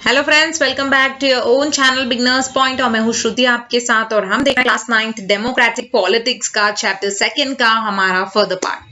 Hello friends, welcome back to your own channel beginners point. और मैं हूँ श्रुति आपके साथ और हम देख रहे हैं क्लास 9th डेमोक्रेटिक पॉलिटिक्स का चैप्टर 2 का हमारा further part.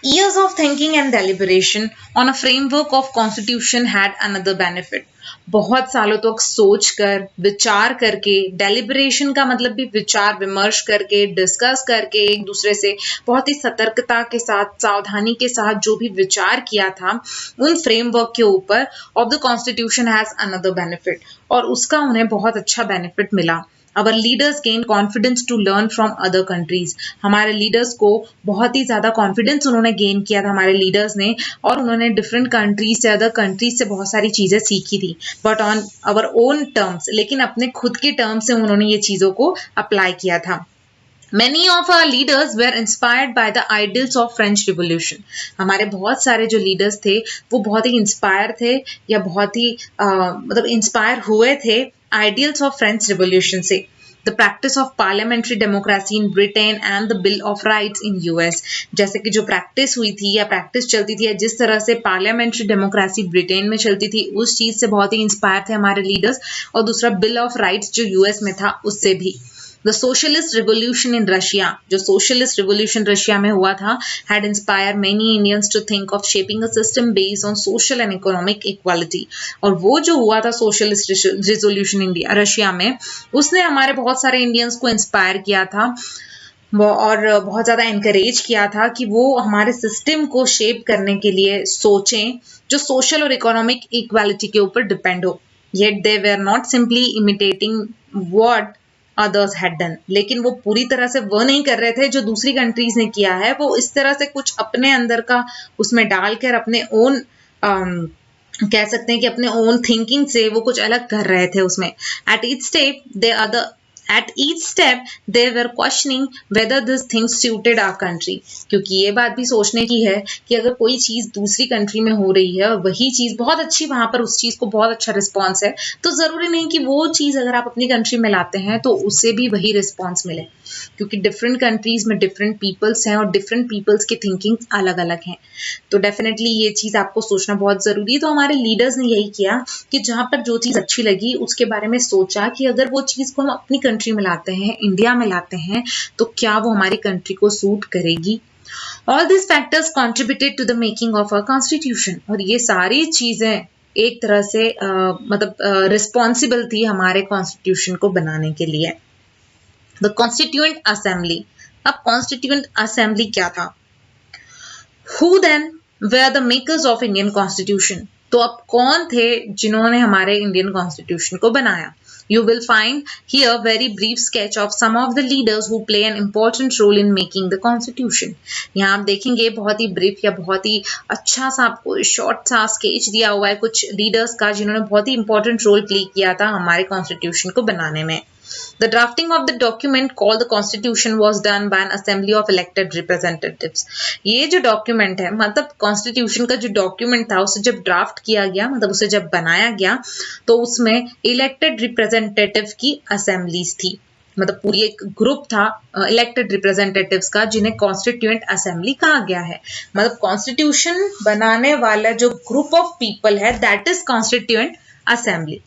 Years of thinking and deliberation on a framework of constitution had another benefit. बहुत सालों तक सोच कर विचार करके, डेलिब्रेशन का मतलब भी विचार विमर्श करके, डिस्कस करके, एक दूसरे से बहुत ही सतर्कता के साथ, सावधानी के साथ जो भी विचार किया था उन फ्रेमवर्क के ऊपर of the constitution has another benefit, और उसका उन्हें बहुत अच्छा बेनिफिट मिला। Our leaders gain confidence to learn from other countries. हमारे लीडर्स को बहुत ही ज्यादा कॉन्फिडेंस उन्होंने गेन किया था हमारे लीडर्स ने, और उन्होंने डिफरेंट कंट्रीज से, अदर कंट्रीज से बहुत सारी चीजें सीखी थी, but on our own terms, लेकिन अपने खुद के टर्म्स से उन्होंने ये चीजों को अप्लाई किया था। Many of our leaders were inspired by the ideals of French Revolution. हमारे बहुत सारे जो लीडर्स थे वो बहुत ही इंस्पायर थे या बहुत ही मतलब इंस्पायर हुए थे आइडियल्स ऑफ फ्रेंच रिवोल्यूशन से। The practice of parliamentary democracy in Britain and the Bill of Rights in US. जैसे कि जो प्रैक्टिस हुई थी या प्रैक्टिस चलती थी या जिस तरह से पार्लियामेंट्री डेमोक्रेसी ब्रिटेन में चलती थी, उस चीज से बहुत ही इंस्पायर थे हमारे लीडर्स। और दूसरा बिल ऑफ राइट्स जो यूएस में था उससे भी। The socialist revolution in Russia, जो socialist revolution रशिया में हुआ था, had inspired many Indians to think of shaping a system based on social and economic equality. और वो जो हुआ था socialist revolution इंडिया रशिया में, उसने हमारे बहुत सारे इंडियंस को इंस्पायर किया था और बहुत ज़्यादा इनकरेज किया था कि वो हमारे सिस्टम को शेप करने के लिए सोचें जो सोशल और इकोनॉमिक इक्वालिटी के ऊपर डिपेंड हो। Yet they were not simply imitating what others had done. लेकिन वो पूरी तरह से वो नहीं कर रहे थे जो दूसरी कंट्रीज ने किया है, वो इस तरह से कुछ अपने अंदर का उसमें डालकर अपने ओन कह सकते हैं कि अपने ओन थिंकिंग से वो कुछ अलग कर रहे थे उसमें। At each step they were questioning whether this thing suited our country. क्योंकि ये बात भी सोचने की है कि अगर कोई चीज दूसरी कंट्री में हो रही है और वही चीज बहुत अच्छी, वहां पर उस चीज को बहुत अच्छा रिस्पॉन्स है, तो जरूरी नहीं कि वो चीज अगर आप अपनी कंट्री में लाते हैं तो उससे भी वही रिस्पॉन्स मिले, क्योंकि डिफरेंट कंट्रीज में डिफरेंट पीपल्स हैं और डिफरेंट पीपल्स की थिंकिंग अलग अलग हैं। तो डेफिनेटली ये चीज आपको सोचना बहुत जरूरी है। तो हमारे लीडर्स ने यही किया कि जहां पर जो चीज अच्छी लगी उसके बारे में सोचा कि अगर वो चीज को हम अपनी कंट्री में लाते हैं, इंडिया में लाते हैं, तो क्या वो हमारी कंट्री को सूट करेगी। All these factors contributed to the making of our constitution. और ये सारी चीजें एक तरह से मतलब रिस्पॉन्सिबल थी हमारे कॉन्स्टिट्यूशन को बनाने के लिए। The Constituent Assembly. अब Constituent Assembly क्या था? Who then were the makers of Indian Constitution? तो अब कौन थे जिन्होंने हमारे इंडियन कॉन्स्टिट्यूशन को बनाया? You will find here very brief sketch of some of the leaders who play an important role in making the constitution. यहाँ आप देखेंगे बहुत ही ब्रीफ या बहुत ही अच्छा सा आपको शॉर्ट सा स्केच दिया हुआ है कुछ लीडर्स का जिन्होंने बहुत ही इंपॉर्टेंट रोल प्ले किया था हमारे कॉन्स्टिट्यूशन को बनाने में। The drafting of the document called the Constitution was done by an assembly of elected representatives. ये जो डॉक्यूमेंट है, मतलब कॉन्स्टिट्यूशन का जो डॉक्यूमेंट था, उसे जब ड्राफ्ट किया गया, मतलब उसे जब बनाया गया, तो उसमें इलेक्टेड रिप्रेजेंटेटिव की असेंबलीज थी। मतलब पूरी एक ग्रुप था इलेक्टेड रिप्रेजेंटेटिव्स का जिन्हें कॉन्स्टिट्यूएंट असेंबली कहा गया है। मतलब कॉन्स्टिट्यूशन बनाने वाला जो ग्रुप ऑफ पीपल है, that is constituent assembly.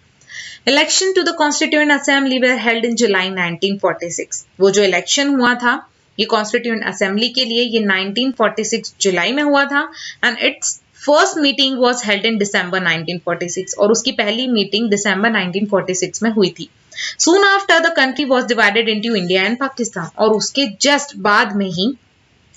Election to the constituent assembly were held in July 1946. वो जो इलेक्शन हुआ था ये कॉन्स्टिट्यूएंट असेंबली के लिए, ये 1946 जुलाई में हुआ था, and its first meeting was held in December 1946. और उसकी पहली मीटिंग दिसंबर 1946 में हुई थी। Soon after the country was divided into India and Pakistan. और उसके जस्ट बाद में ही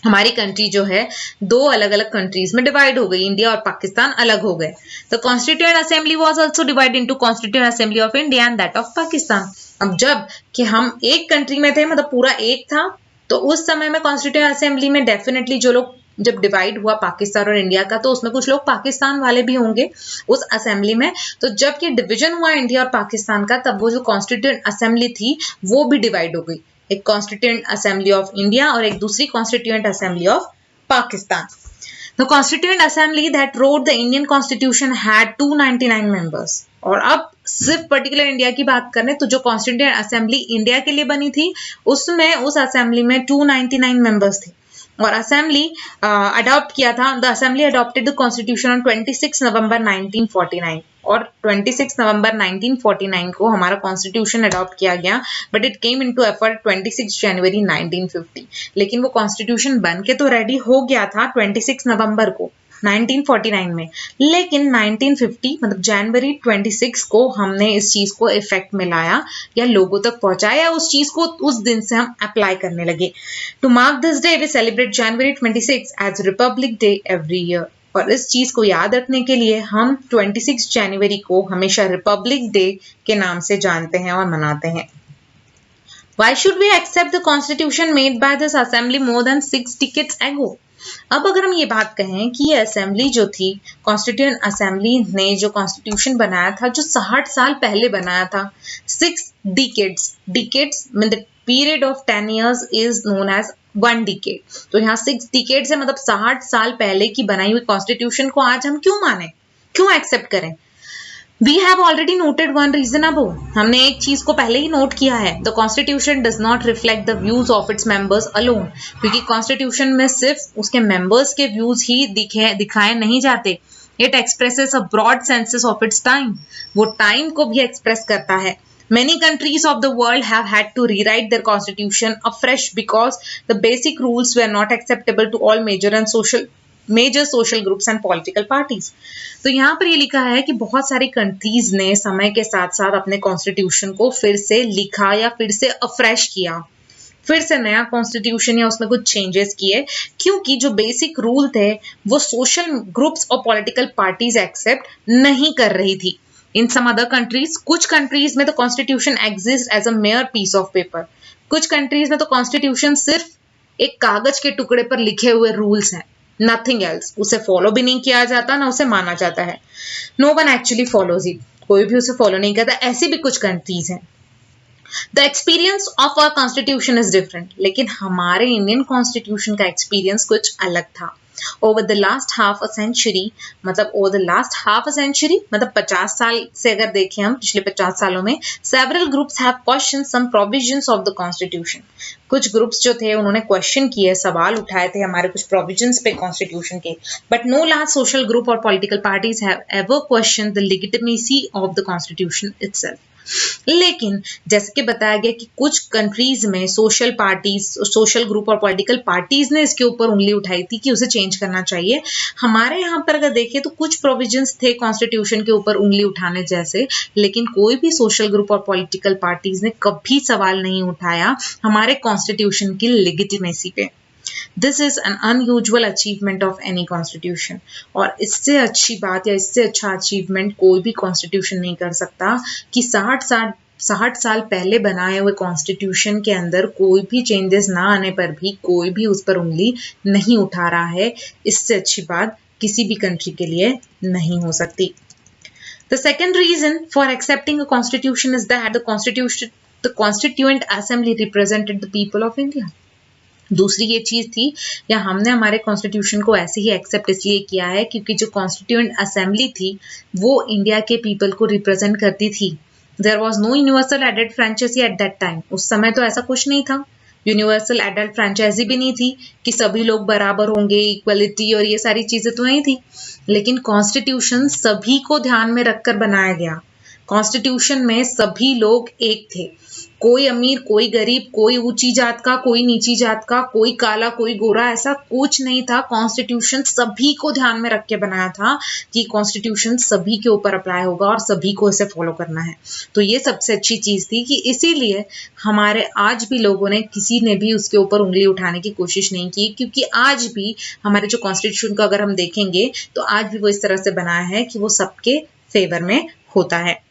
हमारी कंट्री जो है दो अलग अलग कंट्रीज में डिवाइड हो गई, इंडिया और पाकिस्तान अलग हो गए। तो constituent assembly was also divided into constituent assembly of India and that of Pakistan. अब जब कि हम एक कंट्री में थे, मतलब पूरा एक था, तो उस समय में कॉन्स्टिट्यूएंट असेंबली में डेफिनेटली जो लोग, जब डिवाइड हुआ पाकिस्तान और इंडिया का, तो उसमें कुछ लोग पाकिस्तान वाले भी होंगे उस असेंबली में। तो जब ये डिवीजन हुआ इंडिया और पाकिस्तान का, तब वो जो कॉन्स्टिट्यूएंट असेंबली थी वो भी डिवाइड हो गई, एक कॉन्स्टिट्यूएंट असेंबली ऑफ इंडिया और एक दूसरी constituent assembly of Pakistan. The constituent assembly that wrote the Indian constitution had 299 members. और अब सिर्फ पर्टिकुलर इंडिया की बात करें तो जो कॉन्स्टिट्यूएंट असेंबली इंडिया के लिए बनी थी, उसमें उस असेंबली में 299 मेंबर्स थे। और असेंबली अडॉप्ट किया था। The assembly adopted the constitution on 26 नवंबर 1949 और 26 नवंबर 1949 को हमारा कॉन्स्टिट्यूशन अडॉप्ट किया गया, but it came into effort 26 जनवरी 1950। लेकिन वो कॉन्स्टिट्यूशन बन के तो रेडी हो गया था 26 नवंबर को 1949 में, लेकिन 1950 मतलब जनवरी 26 को हमने इस चीज को इफेक्ट में लाया या लोगों तक पहुंचाया, उस चीज को उस दिन से हम अप्लाई करने लगे। To mark this day we celebrate January 26 as Republic Day every year. और इस चीज को याद रखने के लिए हम 26 जनवरी को हमेशा रिपब्लिक डे के नाम से जानते हैं और मनाते हैं। Why should we accept the constitution made by this assembly more than 6 decades ago? अब अगर हम ये बात कहें कि ये असेंबली जो थी, कॉन्स्टिट्यूएंट असेंबली ने जो कॉन्स्टिट्यूशन बनाया था जो 60 साल पहले बनाया था, 6 decades mean the period of 10 years is known as 1 decade। तो यहाँ 6 decades है, मतलब 60 साल पहले की बनाई हुई कॉन्स्टिट्यूशन को आज हम क्यों माने, क्यों एक्सेप्ट करें? We have already noted one reason above। हमने एक चीज को पहले ही नोट किया है, the constitution does not reflect the views of its members alone। क्योंकि कॉन्स्टिट्यूशन में सिर्फ उसके मेंबर्स के व्यूज ही दिखाए नहीं जाते। It expresses a broad sense of its time। वो टाइम को भी एक्सप्रेस करता है। Many countries of the world have had to rewrite their constitution afresh because the basic rules were not acceptable to all major social groups and political parties। तो यहाँ पर ये लिखा है कि बहुत सारी कंट्रीज ने समय के साथ साथ अपने कॉन्स्टिट्यूशन को फिर से लिखा या फिर से अफ्रेश किया, फिर से नया कॉन्स्टिट्यूशन या उसमें कुछ चेंजेस किए, क्योंकि जो बेसिक रूल थे वो सोशल ग्रुप्स और पॉलिटिकल पार्टीज एक्सेप्ट नहीं कर रही थी। इन सम अदर कंट्रीज, कुछ कंट्रीज में तो constitution exist as a mere piece of paper. कुछ कंट्रीज में तो कॉन्स्टिट्यूशन सिर्फ एक कागज के टुकड़े पर लिखे हुए रूल्स हैं, नथिंग एल्स। उसे फॉलो भी नहीं किया जाता, ना उसे माना जाता है। No one actually follows it, कोई भी उसे फॉलो नहीं करता। ऐसी भी कुछ कंट्रीज हैं। The experience of our constitution is different. लेकिन हमारे इंडियन कॉन्स्टिट्यूशन का एक्सपीरियंस कुछ अलग था। Over the last half a century, मतलब over the last half a century मतलब 50 साल से अगर देखें हम, पिछले 50 सालों में several groups have questioned some provisions of the constitution. कुछ ग्रुप्स जो थे उन्होंने क्वेश्चन किए, सवाल उठाए थे हमारे कुछ प्रोविजंस पे कॉन्स्टिट्यूशन के, but no large social group और political parties have ever question the legitimacy of the constitution itself. लेकिन जैसे कि बताया गया कि कुछ कंट्रीज में सोशल पार्टीज, सोशल ग्रुप और पॉलिटिकल पार्टीज ने इसके ऊपर उंगली उठाई थी कि उसे चेंज करना चाहिए। हमारे यहाँ पर अगर देखिए तो कुछ प्रोविजंस थे कॉन्स्टिट्यूशन के ऊपर उंगली उठाने जैसे, लेकिन कोई भी सोशल ग्रुप और पॉलिटिकल पार्टीज ने कभी सवाल नहीं उठाया हमारे कॉन्स्टिट्यूशन की लेजिटिमेसी पे। This is an unusual achievement of any constitution. और इससे अच्छी बात या इससे अच्छा अचीवमेंट कोई भी कॉन्स्टिट्यूशन नहीं कर सकता कि 60 साल पहले बनाए हुए कॉन्स्टिट्यूशन के अंदर कोई भी चेंजेस ना आने पर भी कोई भी उस पर उंगली नहीं उठा रहा है। इससे अच्छी बात किसी भी कंट्री के लिए नहीं हो सकती। The second reason for accepting a constitution is that the Constituent Assembly represented the people of India। दूसरी ये चीज थी, या हमने हमारे कॉन्स्टिट्यूशन को ऐसे ही एक्सेप्ट इसलिए किया है क्योंकि जो कॉन्स्टिट्यूएंट असेंबली थी वो इंडिया के पीपल को रिप्रेजेंट करती थी। There was no universal adult franchise at that time. उस समय तो ऐसा कुछ नहीं था, यूनिवर्सल एडल्ट फ्रेंचाइजी भी नहीं थी कि सभी लोग बराबर होंगे, इक्वलिटी और ये सारी चीजें तो नहीं थी। लेकिन कॉन्स्टिट्यूशन सभी को ध्यान में रखकर बनाया गया। कॉन्स्टिट्यूशन में सभी लोग एक थे, कोई अमीर कोई गरीब, कोई ऊंची जात का कोई नीची जात का, कोई काला कोई गोरा, ऐसा कुछ नहीं था। कॉन्स्टिट्यूशन सभी को ध्यान में रख के बनाया था कि कॉन्स्टिट्यूशन सभी के ऊपर अप्लाई होगा और सभी को इसे फॉलो करना है। तो ये सबसे अच्छी चीज थी कि इसीलिए हमारे आज भी लोगों ने, किसी ने भी उसके ऊपर उंगली उठाने की कोशिश नहीं की, क्योंकि आज भी हमारे जो कॉन्स्टिट्यूशन को अगर हम देखेंगे तो आज भी वो इस तरह से बनाया है कि वो सबके फेवर में होता है।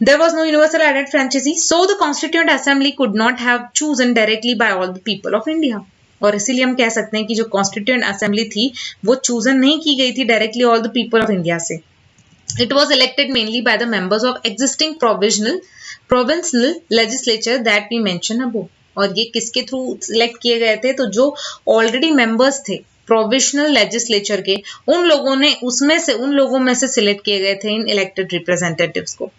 There was no universal adult franchisee, so the Constituent Assembly could not have chosen directly by all the people of India। और इसीलिए हम कह सकते हैं कि जो Constituent Assembly थी वो चूजन नहीं की गई थी directly all the people of India से। It was elected mainly by the members of existing provincial legislature that we mentioned above। और ये किसके थ्रू सिलेक्ट किए गए थे? तो जो ऑलरेडी मेंबर्स थे प्रोविजनल लेजिस्लेचर के, उन लोगों में से सिलेक्ट किए गए थे इन इलेक्टेड रिप्रेजेंटेटिव्स को।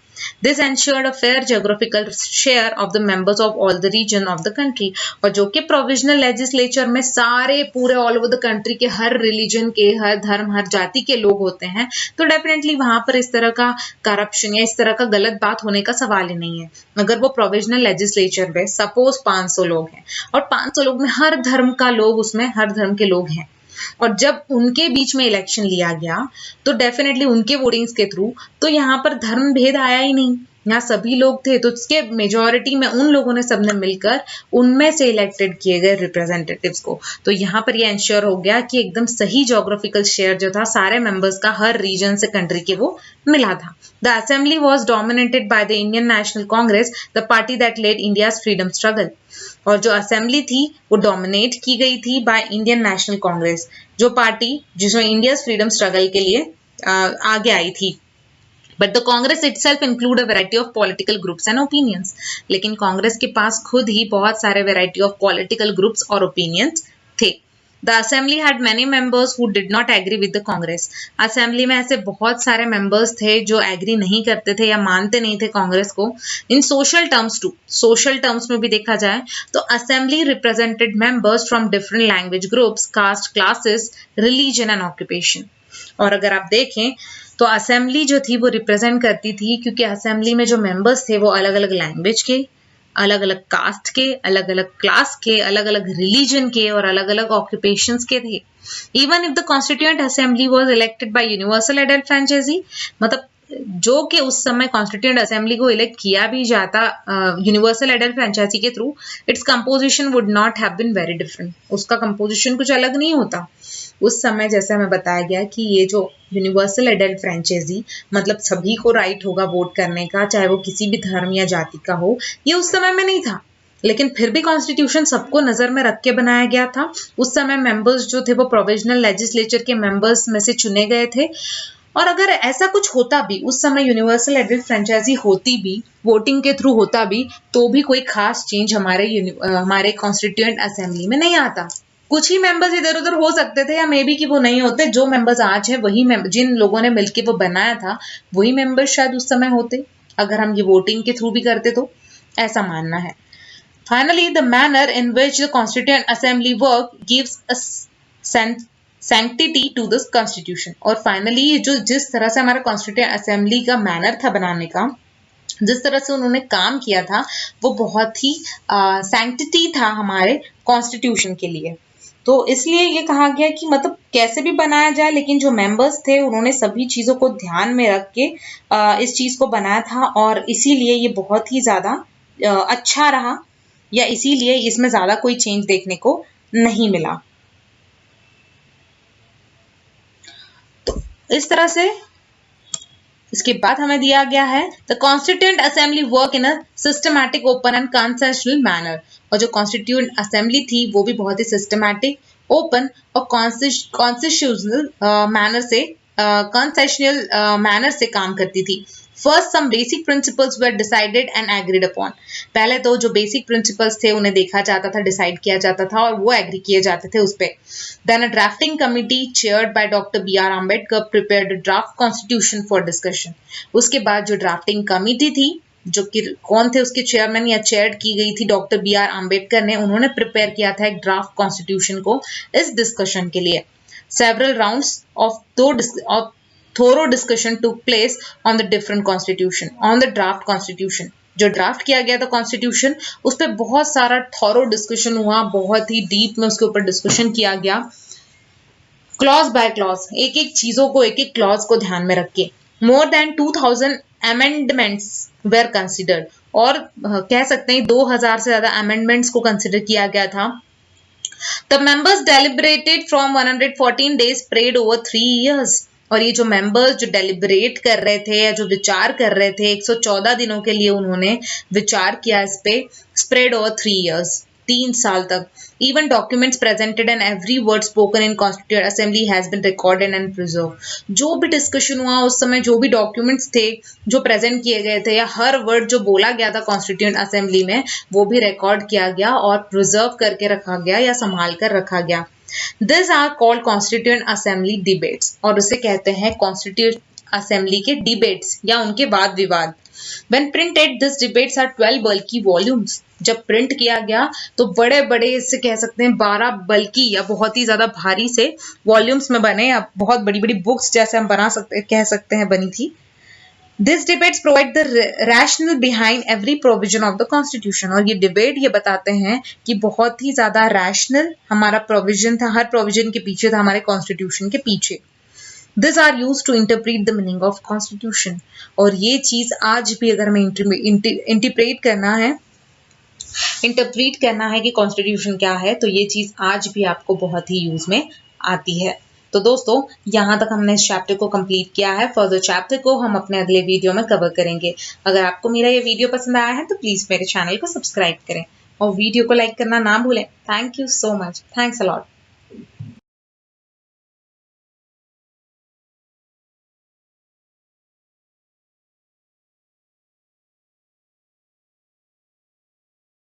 This ensured a fair geographical share of the members of all the region of the country. और जो कि प्रोविजनल लेजिस्लेचर में सारे पूरे ऑल ओवर द कंट्री के हर रिलीजन के, हर धर्म, हर जाति के लोग होते हैं, तो डेफिनेटली वहां पर इस तरह का करप्शन या इस तरह का गलत बात होने का सवाल ही नहीं है। अगर वो प्रोविजनल लेजिस्लेचर में सपोज 500 लोग हैं और 500 लोग में हर धर्म का लोग, उसमें हर धर्म के लोग हैं, और जब उनके बीच में इलेक्शन लिया गया तो डेफिनेटली उनके वोटिंग्स के थ्रू तो यहाँ पर धर्म भेद आया ही नहीं, यहाँ सभी लोग थे, तो उसके मेजॉरिटी में उन लोगों ने सबने मिलकर उनमें से इलेक्टेड किए गए रिप्रेजेंटेटिव्स को। तो यहाँ पर ये इंश्योर हो गया कि एकदम सही ज्योग्राफिकल शेयर जो था सारे मेंबर्स का हर रीजन से कंट्री के वो मिला था। The assembly was dominated by the Indian National Congress, the party that led India's freedom struggle. और जो असेंबली थी वो डोमिनेट की गई थी बाय इंडियन नेशनल कांग्रेस, जो पार्टी जिसमें इंडियाज फ्रीडम स्ट्रगल के लिए आगे आई थी। But the Congress itself include a variety of political groups and opinions. लेकिन कांग्रेस के पास खुद ही बहुत सारे variety of political groups और opinions थे। The Assembly had many members who did not agree with the Congress. Assembly में ऐसे बहुत सारे members थे जो agree नहीं करते थे या मानते नहीं थे कांग्रेस को। In social terms too, social terms में भी देखा जाए तो Assembly represented members from different language groups, caste, classes, religion and occupation. और अगर आप देखें तो असेंबली जो थी वो रिप्रेजेंट करती थी, क्योंकि असेंबली में जो मेंबर्स थे वो अलग अलग लैंग्वेज के, अलग अलग कास्ट के, अलग अलग क्लास के, अलग अलग रिलीजन के और अलग अलग ऑक्यूपेशंस के थे। Even if the constituent assembly was elected by universal adult franchise, मतलब जो कि उस समय कॉन्स्टिट्यूएंट असेंबली को इलेक्ट किया भी जाता यूनिवर्सल एडल्ट फ्रेंचाइजी के through, its composition would not have been very different. उसका कंपोजिशन कुछ अलग नहीं होता। उस समय जैसे हमें बताया गया कि ये जो यूनिवर्सल एडल्ट फ्रेंचाइजी मतलब सभी को राइट होगा वोट करने का, चाहे वो किसी भी धर्म या जाति का हो, ये उस समय में नहीं था। लेकिन फिर भी कॉन्स्टिट्यूशन सबको नजर में रख के बनाया गया था। उस समय मेंबर्स जो थे वो प्रोविजनल लेजिस्लेचर के मेंबर्स में से चुने गए थे। और अगर ऐसा कुछ होता भी, उस समय यूनिवर्सल एडल्ट फ्रेंचाइजी होती भी, वोटिंग के थ्रू होता भी, तो भी कोई खास चेंज हमारे कॉन्स्टिट्यूएंट असेंबली में नहीं आता। कुछ ही मेंबर्स इधर उधर हो सकते थे या मे बी कि वो नहीं होते। जो मेंबर्स आज है वही जिन लोगों ने मिलके वो बनाया था वही मेंबर्स शायद उस समय होते, अगर हम ये वोटिंग के थ्रू भी करते तो, ऐसा मानना है। Finally the manner in which the constituent assembly work gives a sanctity to the constitution. और फाइनली जो जिस तरह से हमारा कॉन्स्टिट्यूएंट असेंबली का मैनर था बनाने का, जिस तरह से उन्होंने काम किया था, वो बहुत ही सैंक्टिटी था हमारे कॉन्स्टिट्यूशन के लिए। तो इसलिए ये कहा गया कि मतलब कैसे भी बनाया जाए, लेकिन जो मेंबर्स थे उन्होंने सभी चीज़ों को ध्यान में रख के इस चीज़ को बनाया था, और इसीलिए ये बहुत ही ज़्यादा अच्छा रहा, या इसीलिए इसमें ज़्यादा कोई चेंज देखने को नहीं मिला। तो इस तरह से इसके बाद हमें दिया गया है the constituent assembly work in a systematic, open and consensual manner. और जो कॉन्स्टिट्यूएंट असेंबली थी वो भी बहुत ही सिस्टमैटिक, ओपन और कॉन्स्टिट्यूशनल मैनर से काम करती थी। First some basic principles were decided and agreed upon. पहले तो जो बेसिक प्रिंसिपल्स थे उन्हें देखा जाता था, डिसाइड किया जाता था और वो एग्री किए जाते थे उस पर। Then a drafting committee chaired by doctor B R. Ambedkar prepared a draft constitution for discussion. उसके बाद जो ड्राफ्टिंग कमिटी थी, जो कि कौन थे उसके चेयरमैन या चेयर की गई थी डॉक्टर बी.आर. आम्बेडकर ने, उन्होंने प्रिपेयर किया था एक ड्राफ्ट कॉन्स्टिट्यूशन को इस डिस्कशन के लिए। Several rounds of thorough discussion took place on the different constitution, on the draft constitution. जो ड्राफ्ट किया गया था कॉन्स्टिट्यूशन, उस पर बहुत सारा थोरो डिस्कशन हुआ, बहुत ही डीप में उसके ऊपर डिस्कशन किया गया, क्लॉज बाय क्लॉज, एक एक चीजों को, एक एक क्लॉज को ध्यान में रख के। More than 2000 amendments where considered, और कह सकते हैं 2000 से ज्यादा अमेंडमेंट्स को कंसिडर किया गया था। The members deliberated from 114 days spread over 3 years। और ये जो मेंबर्स जो डेलिब्रेट कर रहे थे या जो विचार कर रहे थे, 114 दिनों के लिए उन्होंने विचार किया इस पे, स्प्रेड ओवर 3 years, 3 साल तक। Even documents presented and every word spoken in Constituent Assembly has been recorded and preserved। जो भी डिस्कशन हुआ उस समय, जो भी डॉक्यूमेंट्स थे जो प्रेजेंट किए गए थे, या हर वर्ड जो बोला गया था कॉन्स्टिट्यूएंट असेंबली में, वो भी रिकॉर्ड किया गया और प्रिजर्व करके रखा गया या संभाल कर रखा गया। These are called Constituent Assembly debates, और उसे कहते हैं असेंबली के डिबेट्स या उनके वाद विवाद। When printed, these debates are 12 bulky volumes. जब प्रिंट किया गया तो बड़े बड़े इससे कह सकते हैं 12 बल्कि या बहुत ही ज्यादा भारी से वॉल्यूम्स में बने, या बहुत बड़ी बड़ी बुक्स जैसे हम बना सकते कह सकते हैं बनी थी। These debates provide the rationale behind every provision of the constitution. और ये डिबेट ये बताते हैं कि बहुत ही ज्यादा रैशनल हमारा प्रोविजन था, हर प्रोविजन के पीछे था, हमारे कॉन्स्टिट्यूशन के पीछे। These are used to interpret the meaning of constitution. और ये चीज आज भी अगर हमें इंटरप्रेट करना है कि कॉन्स्टिट्यूशन क्या है, तो ये चीज आज भी आपको बहुत ही यूज में आती है। तो दोस्तों यहाँ तक हमने इस चैप्टर को कंप्लीट किया है। फर्दर चैप्टर को हम अपने अगले वीडियो में कवर करेंगे। अगर आपको मेरा ये वीडियो पसंद आया है तो प्लीज मेरे चैनल को सब्सक्राइब करें और वीडियो को लाइक करना ना भूलें। Thank you so much. Thanks a lot.